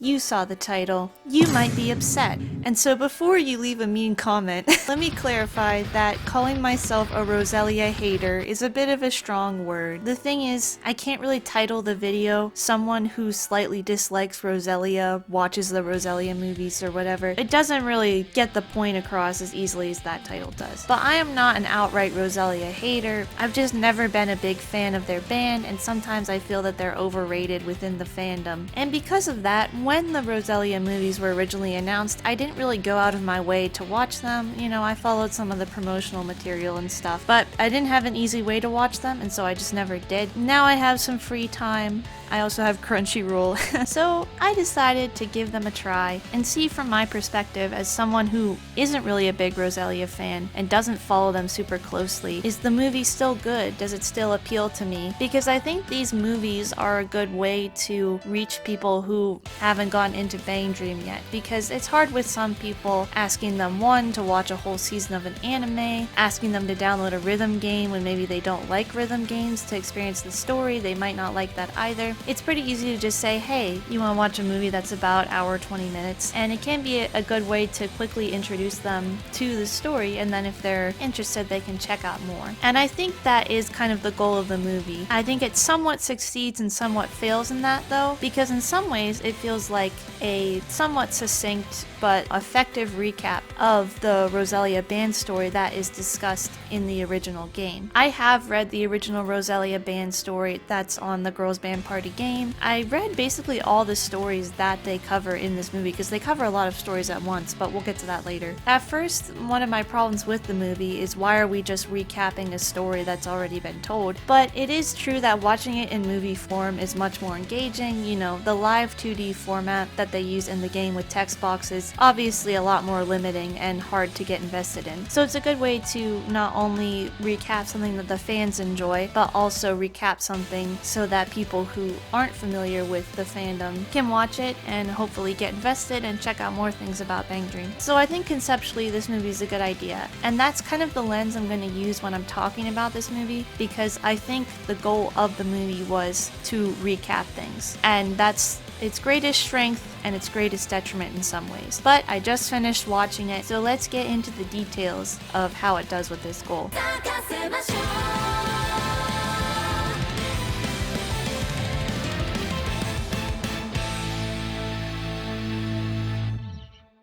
You saw the title. You might be upset. And so before you leave a mean comment, let me clarify that calling myself a Roselia hater is a bit of a strong word. The thing is, I can't really title the video someone who slightly dislikes Roselia watches the Roselia movies or whatever. It doesn't really get the point across as easily as that title does. But I am not an outright Roselia hater. I've just never been a big fan of their band, and sometimes I feel that they're overrated within the fandom. And because of that, when the Roselia movies were originally announced, I didn't really go out of my way to watch them. You know, I followed some of the promotional material and stuff, but I didn't have an easy way to watch them, and so I just never did. Now I have some free time. I also have Crunchyroll, so I decided to give them a try and see from my perspective as someone who isn't really a big Roselia fan and doesn't follow them super closely, is the movie still good? Does it still appeal to me? Because I think these movies are a good way to reach people who haven't gone into Bang Dream yet, because it's hard with some people asking them, one, to watch a whole season of an anime, asking them to download a rhythm game when maybe they don't like rhythm games to experience the story. They might not like that either. It's pretty easy to just say, hey, you want to watch a movie that's about hour 20 minutes, and it can be a good way to quickly introduce them to the story, and then if they're interested they can check out more. And I think that is kind of the goal of the movie. I think it somewhat succeeds and somewhat fails in that though, because in some ways it feels like a somewhat succinct but effective recap of the Roselia band story that is discussed in the original game. I have read the original Roselia band story that's on the Girls Band Party game. I read basically all the stories that they cover in this movie because they cover a lot of stories at once, but we'll get to that later. At first, one of my problems with the movie is why are we just recapping a story that's already been told? But it is true that watching it in movie form is much more engaging. You know, the live 2D format that they use in the game with text boxes obviously a lot more limiting and hard to get invested in. So it's a good way to not only recap something that the fans enjoy, but also recap something so that people who aren't familiar with the fandom can watch it and hopefully get invested and check out more things about Bang Dream. So I think conceptually this movie is a good idea, and that's kind of the lens I'm going to use when I'm talking about this movie, because I think the goal of the movie was to recap things, and that's its greatest strength and its greatest detriment in some ways. But I just finished watching it, so let's get into the details of how it does with this goal.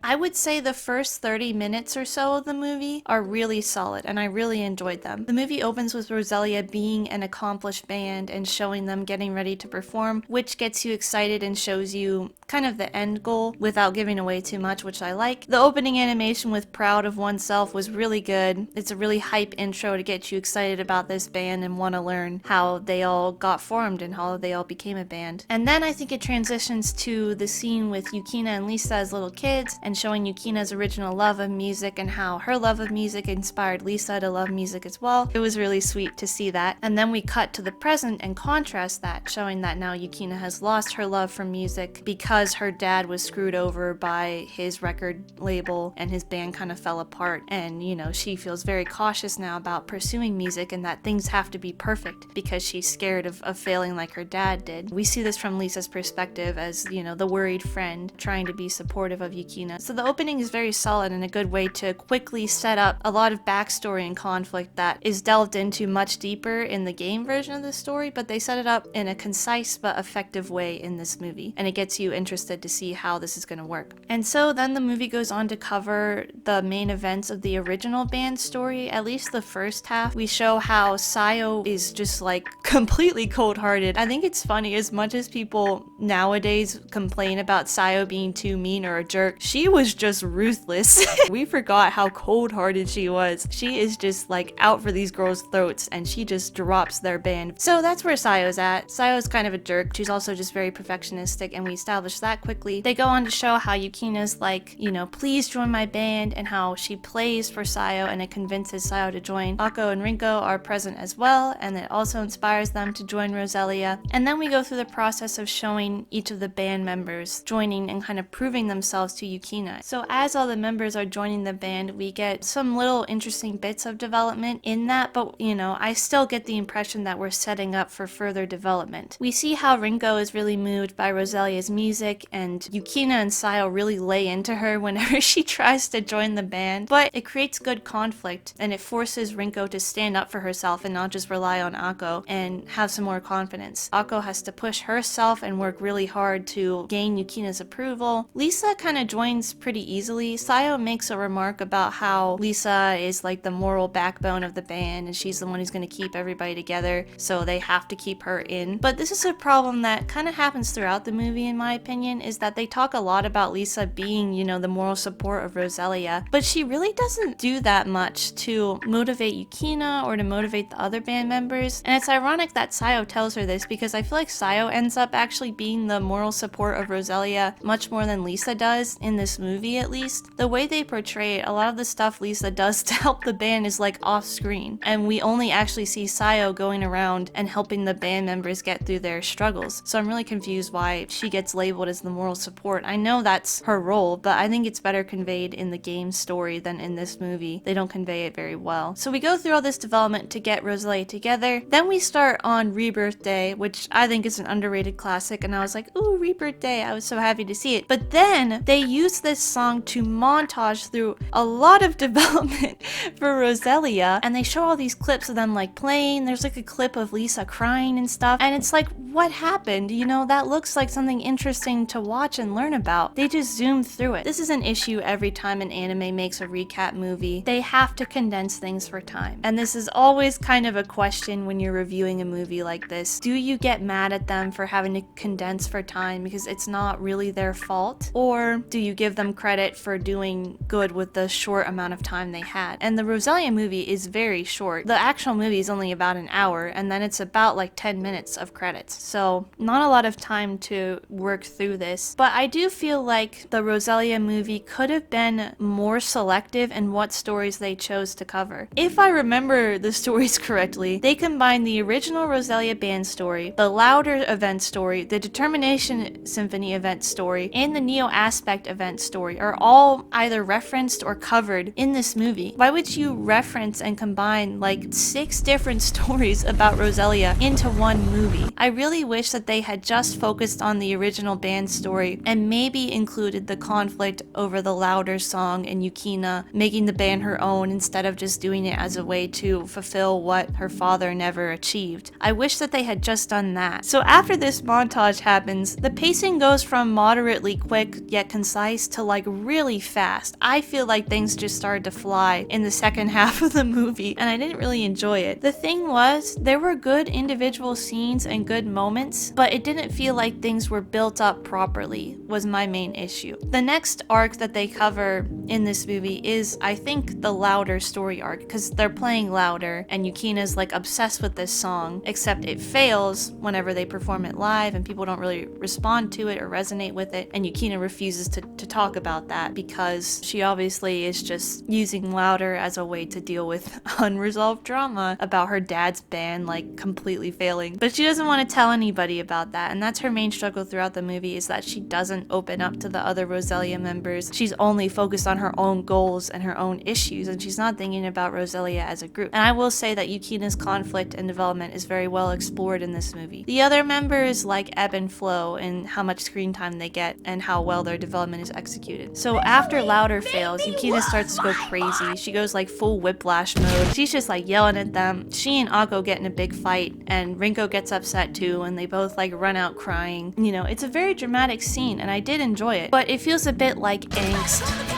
I would say the first 30 minutes or so of the movie are really solid, and I really enjoyed them. The movie opens with Roselia being an accomplished band and showing them getting ready to perform, which gets you excited and shows you kind of the end goal without giving away too much, which I like. The opening animation with Proud of Oneself was really good. It's a really hype intro to get you excited about this band and want to learn how they all got formed and how they all became a band. And then I think it transitions to the scene with Yukina and Lisa as little kids, and showing Yukina's original love of music and how her love of music inspired Lisa to love music as well. It was really sweet to see that. And then we cut to the present and contrast that, showing that now Yukina has lost her love for music because her dad was screwed over by his record label and his band kind of fell apart. And, you know, she feels very cautious now about pursuing music and that things have to be perfect because she's scared of failing like her dad did. We see this from Lisa's perspective as, you know, the worried friend trying to be supportive of Yukina. So the opening is very solid and a good way to quickly set up a lot of backstory and conflict that is delved into much deeper in the game version of the story, but they set it up in a concise but effective way in this movie, and it gets you interested to see how this is going to work. And so then the movie goes on to cover the main events of the original band story, at least the first half. We show how Sayo is just like completely cold-hearted. I think it's funny, as much as people nowadays complain about Sayo being too mean or a jerk, she was just ruthless. We forgot how cold-hearted she was. She is just like out for these girls' throats and she just drops their band. So that's where Sayo's at. Sayo's kind of a jerk. She's also just very perfectionistic, and we establish that quickly. They go on to show how Yukina's like, you know, please join my band, and how she plays for Sayo and it convinces Sayo to join. Ako and Rinko are present as well, and it also inspires them to join Roselia. And then we go through the process of showing each of the band members joining and kind of proving themselves to Yukina Yukina. So as all the members are joining the band, we get some little interesting bits of development in that, but you know, I still get the impression that we're setting up for further development. We see how Rinko is really moved by Roselia's music, and Yukina and Sayo really lay into her whenever she tries to join the band, but it creates good conflict, and it forces Rinko to stand up for herself and not just rely on Akko and have some more confidence. Akko has to push herself and work really hard to gain Yukina's approval. Lisa kind of joins pretty easily. Sayo makes a remark about how Lisa is like the moral backbone of the band and she's the one who's going to keep everybody together, so they have to keep her in. But this is a problem that kind of happens throughout the movie, in my opinion, is that they talk a lot about Lisa being, you know, the moral support of Roselia, but she really doesn't do that much to motivate Yukina or to motivate the other band members. And it's ironic that Sayo tells her this, because I feel like Sayo ends up actually being the moral support of Roselia much more than Lisa does in this movie, at least. The way they portray it, a lot of the stuff Lisa does to help the band is like off screen, and we only actually see Sayo going around and helping the band members get through their struggles. So I'm really confused why she gets labeled as the moral support. I know that's her role, but I think it's better conveyed in the game story than in this movie. They don't convey it very well. So we go through all this development to get Roselia together. Then we start on Rebirth Day, which I think is an underrated classic, and I was like, ooh, Rebirth Day. I was so happy to see it. But then they use this song to montage through a lot of development for Roselia, and they show all these clips of them like playing. There's like a clip of Lisa crying and stuff, and it's like, what happened? You know, that looks like something interesting to watch and learn about. They just zoomed through it. This is an issue every time an anime makes a recap movie. They have to condense things for time, and this is always kind of a question when you're reviewing a movie like this. Do you get mad at them for having to condense for time because it's not really their fault, or do you give them credit for doing good with the short amount of time they had? And the Roselia movie is very short. The actual movie is only about an hour, and then it's about like 10 minutes of credits, so not a lot of time to work through this. But I do feel like the Roselia movie could have been more selective in what stories they chose to cover. If I remember the stories correctly, they combined the original Roselia band story, the Louder event story, the Determination Symphony event story, and the Neo Aspect event story are all either referenced or covered in this movie. Why would you reference and combine like 6 different stories about Roselia into one movie? I really wish that they had just focused on the original band story and maybe included the conflict over the Louder song and Yukina making the band her own instead of just doing it as a way to fulfill what her father never achieved. I wish that they had just done that. So after this montage happens, the pacing goes from moderately quick yet concise to like really fast. I feel like things just started to fly in the second half of the movie, and I didn't really enjoy it. The thing was, there were good individual scenes and good moments, but it didn't feel like things were built up properly, was my main issue. The next arc that they cover in this movie is, I think, the Louder story arc, because they're playing Louder and Yukina's like obsessed with this song, except it fails whenever they perform it live and people don't really respond to it or resonate with it, and Yukina refuses to talk about that because she obviously is just using Louder as a way to deal with unresolved drama about her dad's band like completely failing. But she doesn't want to tell anybody about that, and that's her main struggle throughout the movie, is that she doesn't open up to the other Roselia members. She's only focused on her own goals and her own issues, and she's not thinking about Roselia as a group. And I will say that Yukina's conflict and development is very well explored in this movie. The other members like ebb and flow in how much screen time they get and how well their development is executed. So after Louder fails, Yukina starts to go crazy. She goes like full whiplash mode. She's just like yelling at them. She and Akko get in a big fight, and Rinko gets upset too, and they both like run out crying. You know, it's a very dramatic scene, and I did enjoy it, but it feels a bit like angst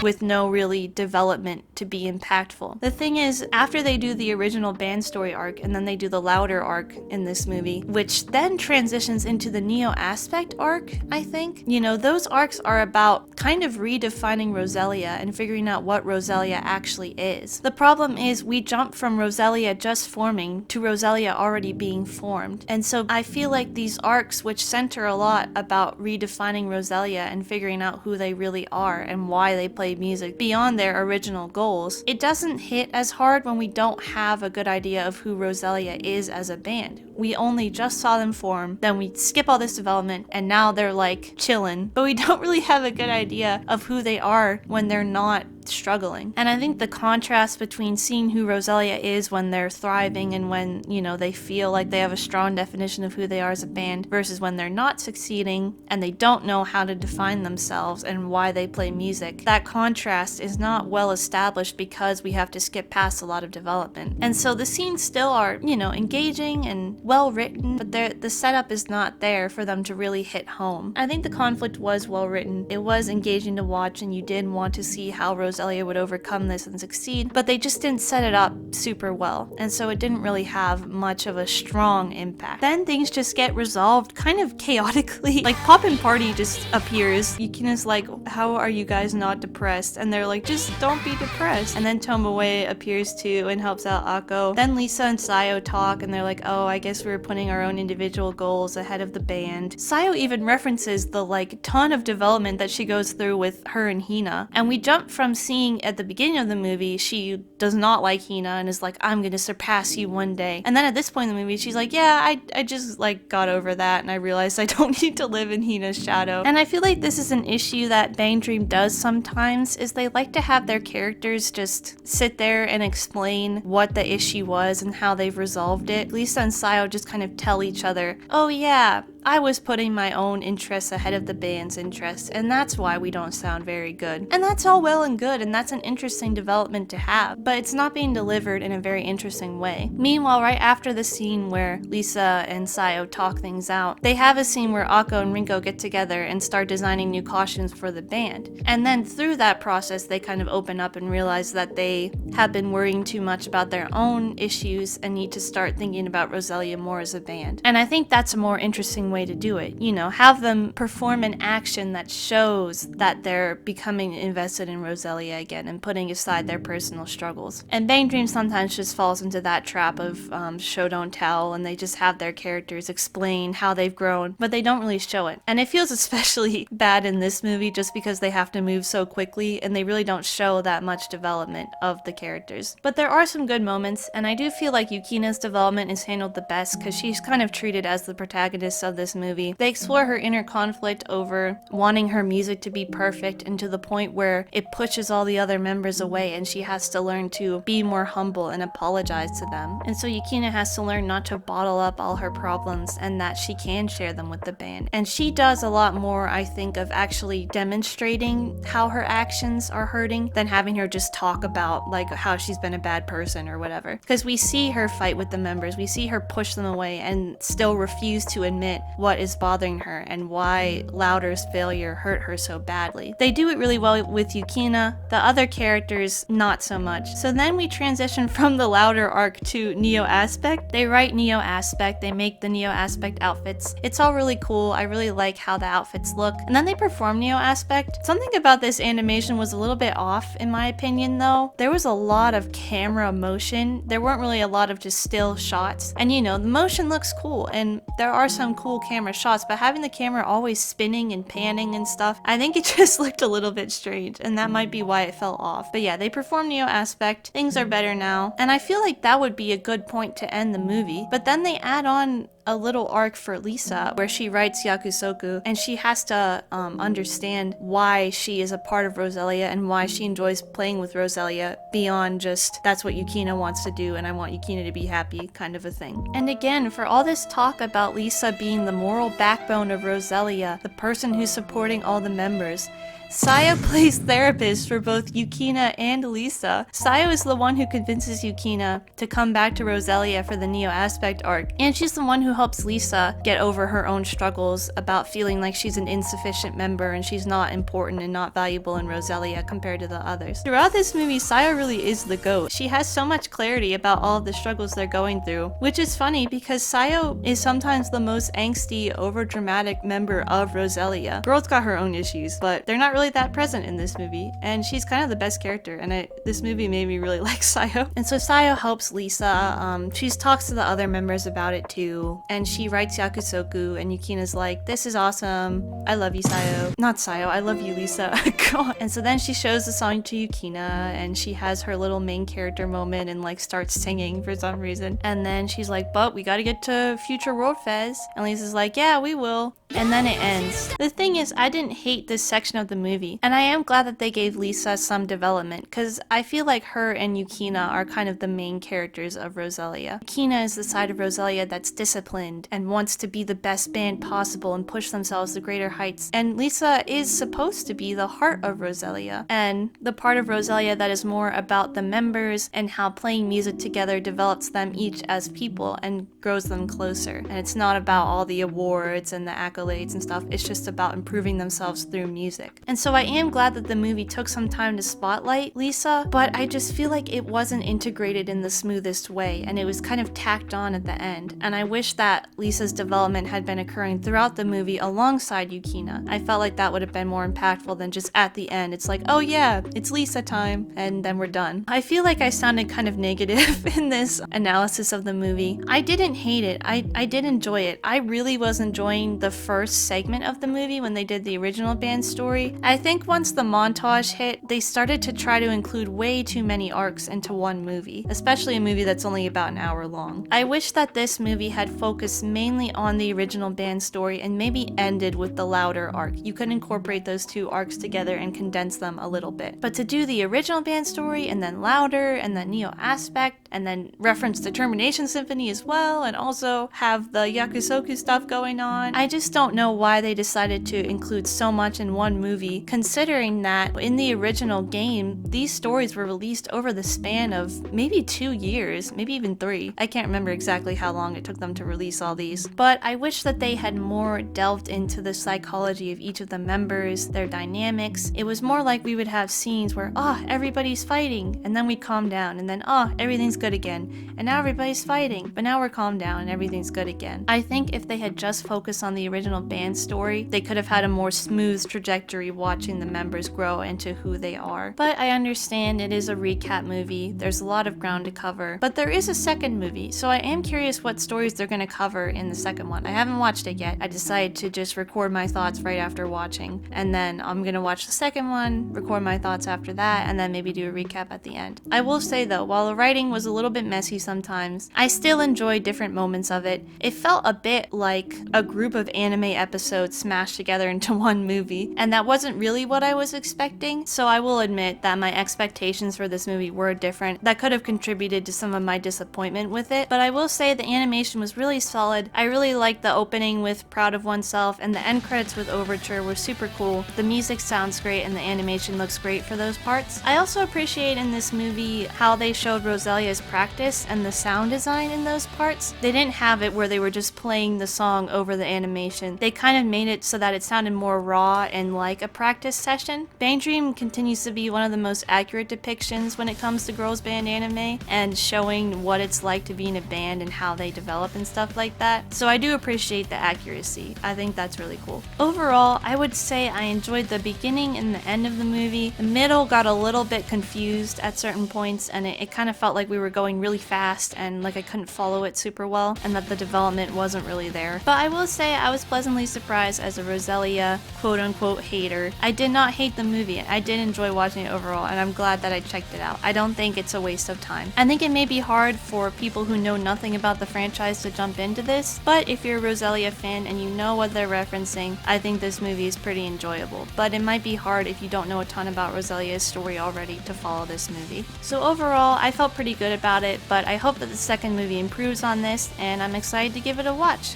with no really development to be impactful. The thing is, after they do the original band story arc, and then they do the Louder arc in this movie, which then transitions into the Neo Aspect arc, I think. You know, those arcs are about kind of redefining Roselia and figuring out what Roselia actually is. The problem is we jump from Roselia just forming to Roselia already being formed. And so I feel like these arcs, which center a lot about redefining Roselia and figuring out who they really are and why they play play music beyond their original goals. It doesn't hit as hard when we don't have a good idea of who Roselia is as a band. We only just saw them form, then we skip all this development, and now they're like chillin', but we don't really have a good idea of who they are when they're not struggling. And I think the contrast between seeing who Roselia is when they're thriving and when, you know, they feel like they have a strong definition of who they are as a band versus when they're not succeeding and they don't know how to define themselves and why they play music, that contrast is not well established because we have to skip past a lot of development. And so the scenes still are, you know, engaging and well written, but the setup is not there for them to really hit home. I think the conflict was well written. It was engaging to watch and you did want to see how Roselia would overcome this and succeed, but they just didn't set it up super well, and so it didn't really have much of a strong impact. Then things just get resolved kind of chaotically. Like Poppin' Party just appears. Yukina's like, how are you guys not depressed? And they're like, just don't be depressed. And then Tomoe appears too and helps out Akko. Then Lisa and Sayo talk and they're like, oh, I guess we were putting our own individual goals ahead of the band. Sayo even references the like ton of development that she goes through with her and Hina, and we jump from seeing at the beginning of the movie she does not like Hina and is like, I'm gonna surpass you one day, and then at this point in the movie she's like, yeah, I just like got over that and I realized I don't need to live in Hina's shadow. And I feel like this is an issue that Bang Dream does sometimes, is they like to have their characters just sit there and explain what the issue was and how they've resolved it. Lisa and Sayo just kind of tell each other, oh yeah, I was putting my own interests ahead of the band's interests, and that's why we don't sound very good. And that's all well and good, and that's an interesting development to have, but it's not being delivered in a very interesting way. Meanwhile, right after the scene where Lisa and Sayo talk things out, they have a scene where Akko and Rinko get together and start designing new costumes for the band. And then through that process, they kind of open up and realize that they have been worrying too much about their own issues and need to start thinking about Roselia more as a band. And I think that's a more interesting way to do it. You know, have them perform an action that shows that they're becoming invested in Roselia again and putting aside their personal struggles. And Bang Dream sometimes just falls into that trap of show don't tell, and they just have their characters explain how they've grown, but they don't really show it. And it feels especially bad in this movie just because they have to move so quickly and they really don't show that much development of the characters. But there are some good moments, and I do feel like Yukina's development is handled the best because she's kind of treated as the protagonist of this movie. They explore her inner conflict over wanting her music to be perfect, and to the point where it pushes all the other members away and she has to learn to be more humble and apologize to them. And so Yukina has to learn not to bottle up all her problems and that she can share them with the band. And she does a lot more, I think, of actually demonstrating how her actions are hurting than having her just talk about like how she's been a bad person or whatever. Because we see her fight with the members, we see her push them away and still refuse to admit what is bothering her and why Louder's failure hurt her so badly. They do it really well with Yukina, the other characters not so much. So then we transition from the Louder arc to Neo Aspect. They write Neo Aspect, they make the Neo Aspect outfits. It's all really cool, I really like how the outfits look. And then they perform Neo Aspect. Something about this animation was a little bit off in my opinion though. There was a lot of camera motion. There weren't really a lot of just still shots. And you know, the motion looks cool and there are some cool camera shots, but having the camera always spinning and panning and stuff, I think it just looked a little bit strange, and that might be why it fell off. But yeah, they perform Neo Aspect, things are better now, and I feel like that would be a good point to end the movie. But then they add on a little arc for Lisa where she writes Yakusoku and she has to understand why she is a part of Roselia and why she enjoys playing with Roselia beyond just that's what Yukina wants to do and I want Yukina to be happy kind of a thing. And again, for all this talk about Lisa being the moral backbone of Roselia, the person who's supporting all the members, Sayo plays therapist for both Yukina and Lisa. Sayo is the one who convinces Yukina to come back to Roselia for the Neo Aspect arc, and she's the one who helps Lisa get over her own struggles about feeling like she's an insufficient member and she's not important and not valuable in Roselia compared to the others. Throughout this movie, Sayo really is the GOAT. She has so much clarity about all of the struggles they're going through, which is funny because Sayo is sometimes the most angsty, overdramatic member of Roselia. Girl's got her own issues, but they're not really really that present in this movie, and she's kind of the best character, and this movie made me really like Sayo. And so Sayo helps Lisa. She talks to the other members about it too, and she writes Yakusoku, and Yukina's like, this is awesome, I love you, Sayo. Not Sayo, I love you, Lisa. God. And so then she shows the song to Yukina, and she has her little main character moment and like starts singing for some reason. And then she's like, but we gotta get to Future World Fest. And Lisa's like, yeah, we will. And then it ends. The thing is, I didn't hate this section of the movie, and I am glad that they gave Lisa some development, because I feel like her and Yukina are kind of the main characters of Roselia. Yukina is the side of Roselia that's disciplined and wants to be the best band possible and push themselves to greater heights. And Lisa is supposed to be the heart of Roselia, and the part of Roselia that is more about the members and how playing music together develops them each as people and grows them closer. And it's not about all the awards and the accolades and stuff, it's just about improving themselves through music. And so I am glad that the movie took some time to spotlight Lisa, but I just feel like it wasn't integrated in the smoothest way, and it was kind of tacked on at the end. And I wish that Lisa's development had been occurring throughout the movie alongside Yukina. I felt like that would have been more impactful than just at the end. It's like, oh yeah, it's Lisa time, and then we're done. I feel like I sounded kind of negative in this analysis of the movie. I didn't hate it. I did enjoy it. I really was enjoying the first segment of the movie when they did the original band story. I think once the montage hit, they started to try to include way too many arcs into one movie, especially a movie that's only about an hour long. I wish that this movie had focused mainly on the original band story and maybe ended with the Louder arc. You could incorporate those two arcs together and condense them a little bit. But to do the original band story and then Louder and then Neo Aspect and then reference the Termination Symphony as well, and also have the Yakusoku stuff going on, I just don't know why they decided to include so much in one movie, considering that in the original game, these stories were released over the span of maybe 2 years, maybe even 3. I can't remember exactly how long it took them to release all these, but I wish that they had more delved into the psychology of each of the members, their dynamics. It was more like we would have scenes where, oh, everybody's fighting, and then we calm down, and then, oh, everything's good again, and now everybody's fighting, but now we're calmed down and everything's good again. I think if they had just focused on the original band story, they could have had a more smooth trajectory watching the members grow into who they are. But I understand it is a recap movie, there's a lot of ground to cover, but there is a second movie, so I am curious what stories they're going to cover in the second one. I haven't watched it yet. I decided to just record my thoughts right after watching, and then I'm going to watch the second one, record my thoughts after that, and then maybe do a recap at the end. I will say though, while the writing was a little bit messy sometimes, I still enjoyed different moments of it. It felt a bit like a group of anime episodes smashed together into one movie, and that wasn't really what I was expecting, so I will admit that my expectations for this movie were different. That could have contributed to some of my disappointment with it, but I will say the animation was really solid. I really liked the opening with Proud of Oneself, and the end credits with Overture were super cool. The music sounds great and the animation looks great for those parts. I also appreciate in this movie how they showed Roselia's practice and the sound design in those parts. They didn't have it where they were just playing the song over the animation. They kind of made it so that it sounded more raw and like a practice session. Bang Dream continues to be one of the most accurate depictions when it comes to girls band anime and showing what it's like to be in a band and how they develop and stuff like that. So I do appreciate the accuracy. I think that's really cool. Overall, I would say I enjoyed the beginning and the end of the movie. The middle got a little bit confused at certain points, and it kind of felt like we were going really fast and like I couldn't follow it super well, and that the development wasn't really there. But I will say I was pleasantly surprised as a Roselia quote-unquote hater. I did not hate the movie. I did enjoy watching it overall, and I'm glad that I checked it out. I don't think it's a waste of time. I think it may be hard for people who know nothing about the franchise to jump into this, but if you're a Roselia fan and you know what they're referencing, I think this movie is pretty enjoyable. But it might be hard if you don't know a ton about Roselia's story already to follow this movie. So overall, I felt pretty good about it, but I hope that the second movie improves on this, and I'm excited to give it a watch.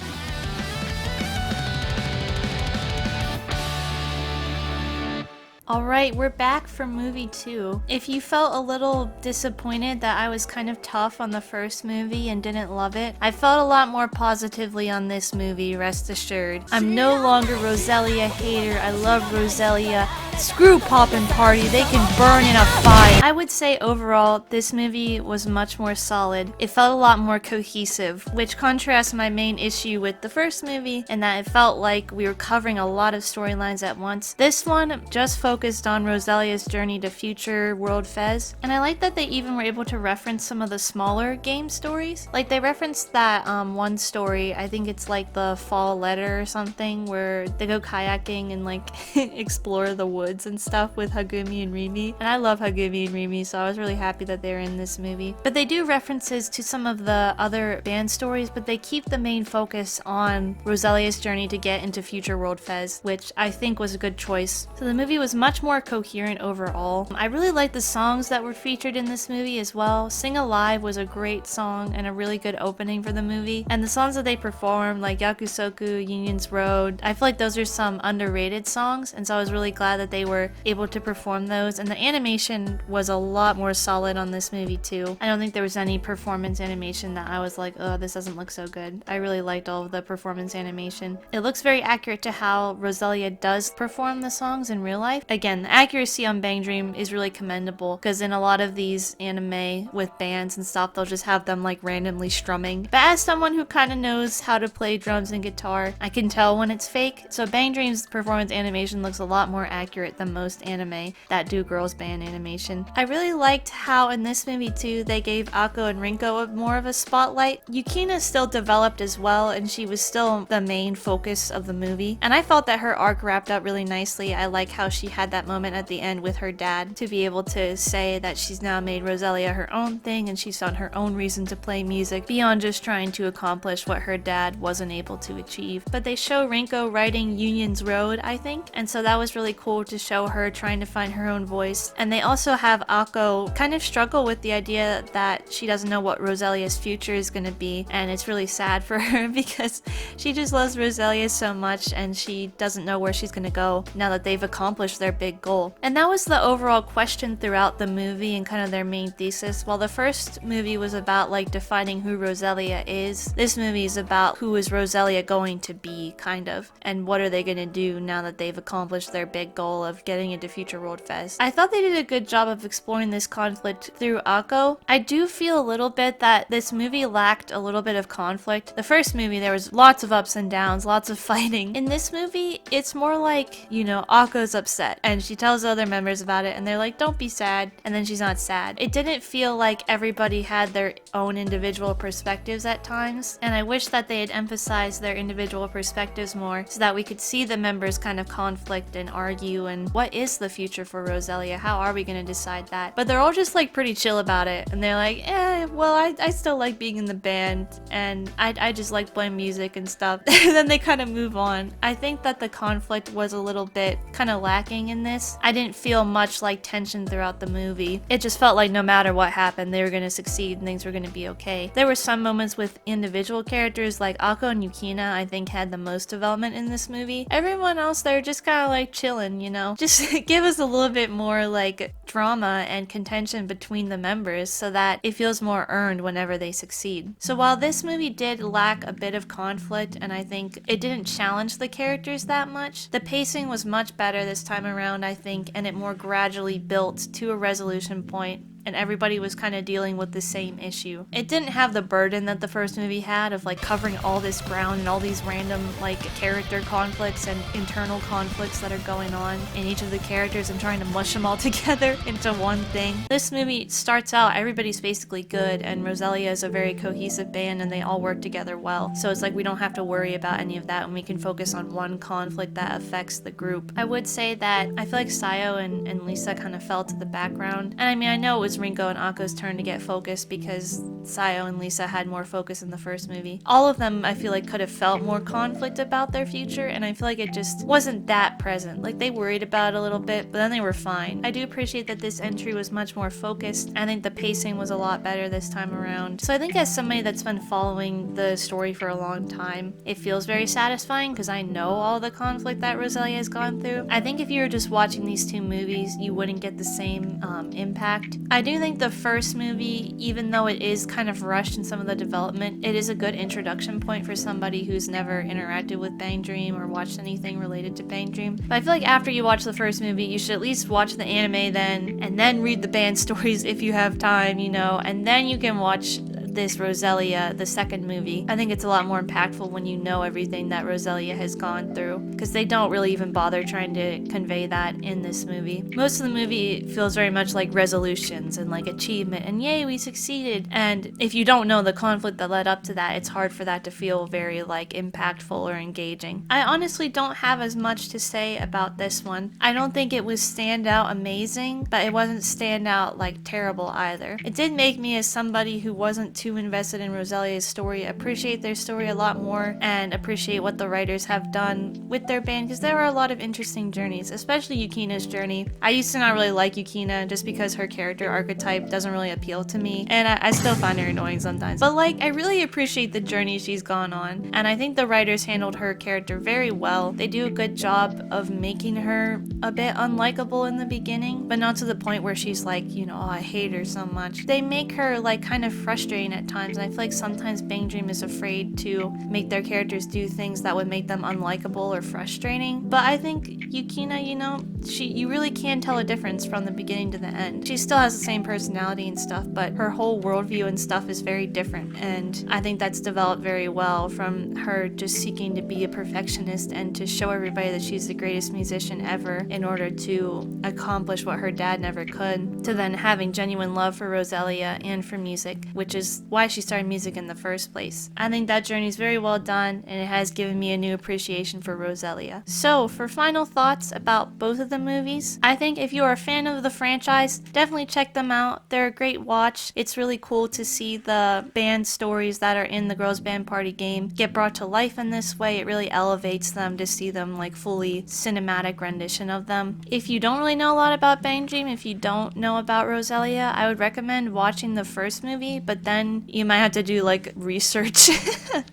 Alright, we're back for movie 2. If you felt a little disappointed that I was kind of tough on the first movie and didn't love it, I felt a lot more positively on this movie, rest assured. I'm no longer Roselia hater, I love Roselia, Screw Poppin' Party, they can burn in a fire. I would say overall, this movie was much more solid. It felt a lot more cohesive, which contrasts my main issue with the first movie, in that it felt like we were covering a lot of storylines at once. This one just focused on Roselia's journey to future World Fez, and I like that they even were able to reference some of the smaller game stories. Like, they referenced that one story, I think it's like the Fall Letter or something, where they go kayaking and like explore the woods and stuff with Hagumi and Rimi. And I love Hagumi and Rimi, so I was really happy that they were in this movie. But they do references to some of the other band stories, but they keep the main focus on Roselia's journey to get into future World Fez, which I think was a good choice. So the movie was much more coherent overall. I really liked the songs that were featured in this movie as well. Sing Alive was a great song and a really good opening for the movie. And the songs that they performed, like Yakusoku, Union's Road, I feel like those are some underrated songs, and so I was really glad that they were able to perform those. And the animation was a lot more solid on this movie too. I don't think there was any performance animation that I was like, oh, this doesn't look so good. I really liked all of the performance animation. It looks very accurate to how Roselia does perform the songs in real life. Again, the accuracy on Bang Dream is really commendable, because in a lot of these anime with bands and stuff, they'll just have them like randomly strumming. But as someone who kind of knows how to play drums and guitar, I can tell when it's fake. So Bang Dream's performance animation looks a lot more accurate than most anime that do girls band animation. I really liked how in this movie too, they gave Akko and Rinko more of a spotlight. Yukina still developed as well, and she was still the main focus of the movie. And I felt that her arc wrapped up really nicely. I like how she had that moment at the end with her dad to be able to say that she's now made Roselia her own thing, and she's found her own reason to play music beyond just trying to accomplish what her dad wasn't able to achieve. But they show Rinko writing Union's Road, I think, and so that was really cool to show her trying to find her own voice. And they also have Akko kind of struggle with the idea that she doesn't know what Roselia's future is going to be, and it's really sad for her because she just loves Roselia so much and she doesn't know where she's going to go now that they've accomplished their big goal. And that was the overall question throughout the movie and kind of their main thesis. While the first movie was about like defining who Roselia is, this movie is about who is Roselia going to be, kind of, and what are they going to do now that they've accomplished their big goal of getting into Future World Fest. I thought they did a good job of exploring this conflict through Akko. I do feel a little bit that this movie lacked a little bit of conflict. The first movie, there was lots of ups and downs, lots of fighting. In this movie, it's more like, you know, Akko's upset and she tells other members about it and they're like, don't be sad, and then she's not sad. It didn't feel like everybody had their own individual perspectives at times, and I wish that they had emphasized their individual perspectives more so that we could see the members kind of conflict and argue and what is the future for Roselia? How are we going to decide that? But they're all just like pretty chill about it, and they're like, well, I still like being in the band and I just like playing music and stuff. And then they kind of move on. I think that the conflict was a little bit kind of lacking in this. I didn't feel much like tension throughout the movie. It just felt like no matter what happened, they were going to succeed and things were going to be okay. There were some moments with individual characters like Akko and Yukina, I think, had the most development in this movie. Everyone else, they're just kind of like chilling, you know? Just give us a little bit more like drama and contention between the members so that it feels more earned whenever they succeed. So while this movie did lack a bit of conflict, and I think it didn't challenge the characters that much, the pacing was much better this time around, I think, and it more gradually built to a resolution point, and everybody was kind of dealing with the same issue. It didn't have the burden that the first movie had of like covering all this ground and all these random like character conflicts and internal conflicts that are going on in each of the characters and trying to mush them all together into one thing. This movie starts out, everybody's basically good, and Roselia is a very cohesive band and they all work together well. So it's like we don't have to worry about any of that and we can focus on one conflict that affects the group. I would say that I feel like Sayo and Lisa kind of fell to the background. And I mean, I know it was Rinko and Akko's turn to get focused because Sayo and Lisa had more focus in the first movie. All of them, I feel like, could have felt more conflict about their future, and I feel like it just wasn't that present. Like, they worried about it a little bit, but then they were fine. I do appreciate that this entry was much more focused. I think the pacing was a lot better this time around. So I think as somebody that's been following the story for a long time, it feels very satisfying because I know all the conflict that Roselia has gone through. I think if you were just watching these two movies, you wouldn't get the same impact. I do think the first movie, even though it is kind of rushed in some of the development, it is a good introduction point for somebody who's never interacted with Bang Dream or watched anything related to Bang Dream. But I feel like after you watch the first movie, you should at least watch the anime then, and then read the band stories if you have time, you know, and then you can watch this Roselia, the second movie. I think it's a lot more impactful when you know everything that Roselia has gone through, because they don't really even bother trying to convey that in this movie. Most of the movie feels very much like resolutions and like achievement and yay, we succeeded. And if you don't know the conflict that led up to that, it's hard for that to feel very like impactful or engaging. I honestly don't have as much to say about this one. I don't think it was standout amazing, but it wasn't standout like terrible either. It did make me, as somebody who wasn't too invested in Roselia's story, appreciate their story a lot more and appreciate what the writers have done with their band, because there are a lot of interesting journeys, especially Yukina's journey. I used to not really like Yukina just because her character archetype doesn't really appeal to me, and I still find her annoying sometimes. But like, I really appreciate the journey she's gone on, and I think the writers handled her character very well. They do a good job of making her a bit unlikable in the beginning, but not to the point where she's like, you know, oh, I hate her so much. They make her like kind of frustrating at times, and I feel like sometimes Bang Dream is afraid to make their characters do things that would make them unlikable or frustrating. But I think Yukina, you know, you really can tell a difference from the beginning to the end. She still has the same personality and stuff, but her whole worldview and stuff is very different, and I think that's developed very well from her just seeking to be a perfectionist and to show everybody that she's the greatest musician ever in order to accomplish what her dad never could, to then having genuine love for Roselia and for music, which is why she started music in the first place. I think that journey is very well done, and it has given me a new appreciation for Roselia. So, for final thoughts about both of the movies, I think if you are a fan of the franchise, definitely check them out. They're a great watch. It's really cool to see the band stories that are in the Girls Band Party game get brought to life in this way. It really elevates them to see them like fully cinematic rendition of them. If you don't really know a lot about Bang Dream, if you don't know about Roselia, I would recommend watching the first movie, but then you might have to do like research.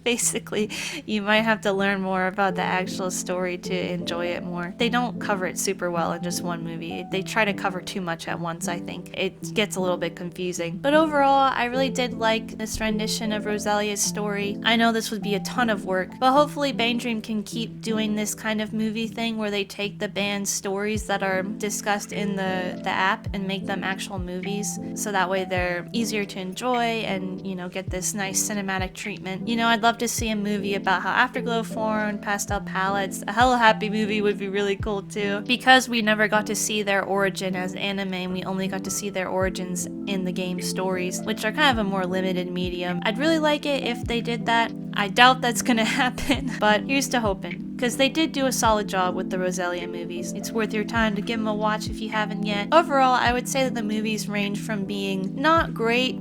Basically, you might have to learn more about the actual story to enjoy it more. They don't cover it super well in just one movie. They try to cover too much at once, I think. It gets a little bit confusing. But overall, I really did like this rendition of Roselia's story. I know this would be a ton of work, but hopefully Bang Dream can keep doing this kind of movie thing where they take the band's stories that are discussed in the app and make them actual movies, so that way they're easier to enjoy and, you know, get this nice cinematic treatment. You know, I'd love to see a movie about how Afterglow formed, pastel palettes. A Hello Happy movie would be really cool too, because we never got to see their origin as anime, and we only got to see their origins in the game stories, which are kind of a more limited medium. I'd really like it if they did that. I doubt that's gonna happen, but here's to hoping, because they did do a solid job with the Roselia movies. It's worth your time to give them a watch if you haven't yet. Overall, I would say that the movies range from being not great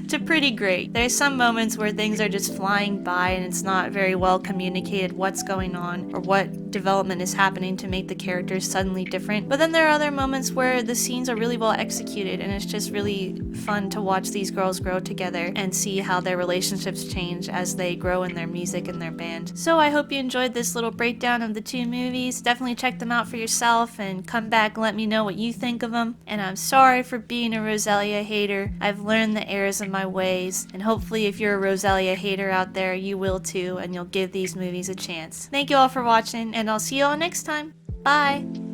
to pretty great. There's some moments where things are just flying by and it's not very well communicated what's going on or what development is happening to make the characters suddenly different. But then there are other moments where the scenes are really well executed, and it's just really fun to watch these girls grow together and see how their relationships change as they grow in their music and their band. So I hope you enjoyed this little breakdown of the two movies. Definitely check them out for yourself and come back and let me know what you think of them. And I'm sorry for being a Roselia hater. I've learned the errors of my ways, and hopefully if you're a Roselia hater out there, you will too, and you'll give these movies a chance. Thank you all for watching, and I'll see you all next time. Bye!